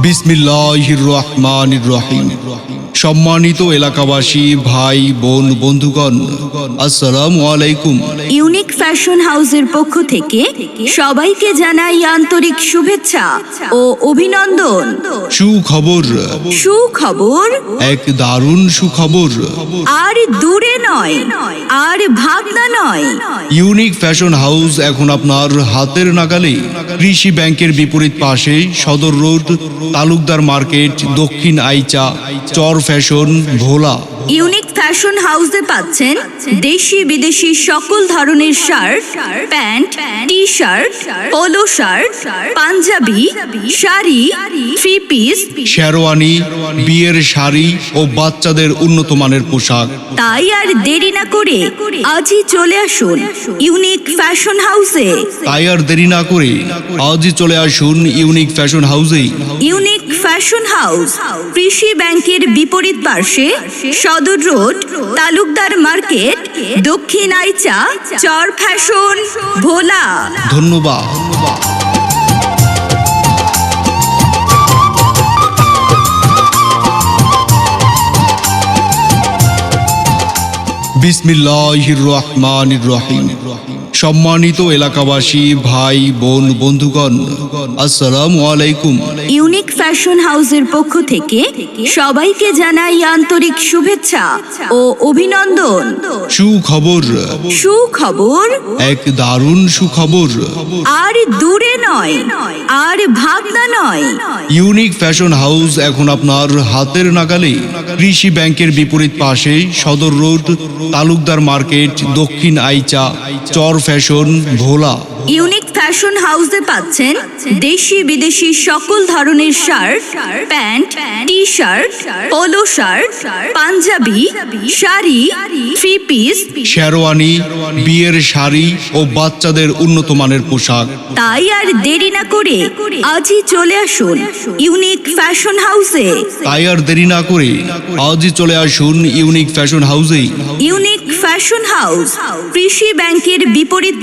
বিসমিল্লাহির রহমানির রহিম। সম্মানিত এলাকাবাসী, ভাই বোন, বন্ধুগণ, আসসালামু আলাইকুম। ইউনিক ফ্যাশন হাউসের পক্ষ থেকে সবাইকে জানাই আন্তরিক শুভেচ্ছা ও অভিনন্দন। সুখবর, সুখবর, এক দারুণ সুখবর। আর দূরে নয়, আর ভাবনা নয়। ইউনিক ফ্যাশন হাউস এখন আপনার হাতের নাগালে। কৃষি ব্যাংকের বিপরীত পাশে, সদর road, Talukdar market, Dakshin Aicha, Char Fasson, Bhola. Unique fashion হাউসে পাচ্ছেন দেশি বিদেশি সকল ধরনের shirt, pant, T shirt, polo shirt, panjabi, sari, three piece, sherwani, বিয়ের শাড়ি ও বাচ্চাদের উন্নত মানের পোশাক। তাই আর দেরি না করে আজই চলে আসুন ইউনিক ফ্যাশন হাউসে। তাই আর দেরি না করে আজই চলে আসুন ইউনিক ফ্যাশন হাউসে। ইউনিক ফ্যাশন হাউস কৃষি ব্যাংকের বিপরীত পার্শ্বে, সদর রোড, তালুকদার মার্কেট, দক্ষিণ আইচা, চর ফ্যাশন, ভোলা। ধন্যবাদ। বিসমিল্লাহির রহমানির রহিম। সম্মানিত এলাকাবাসী, ভাই বোন, বন্ধুগণ, আসসালামু আলাইকুম। ইউনিক ফ্যাশন হাউসের পক্ষ থেকে সবাইকে জানাই আন্তরিক শুভেচ্ছা ও অভিনন্দন। সুখবর, সুখবর, এক দারুণ সুখবর। আর দূরে নয়, আর ভাবনা নয়। ইউনিক ফ্যাশন হাউস এখন আপনার হাতের নাগালে। কৃষি ব্যাংকের বিপরীত পাশে, সদর road, Talukdar market, Dakshin Aicha, Char Fasson, Bhola. Unique fashion হাউসে পাচ্ছেন দেশি বিদেশি সকল ধরনের shirt, pant, T shirt, polo shirt, panjabi, sari, three piece, sherwani, বিয়ের শাড়ি ও বাচ্চাদের উন্নত মানের পোশাক। তাই আর দেরি না করে আজই চলে আসুন ইউনিক ফ্যাশন হাউসে। তাই আর দেরি না করে আজই চলে আসুন ইউনিক ফ্যাশন হাউসে। ইউনিক ফ্যাশন হাউস কৃষি ব্যাংকের বিপরীত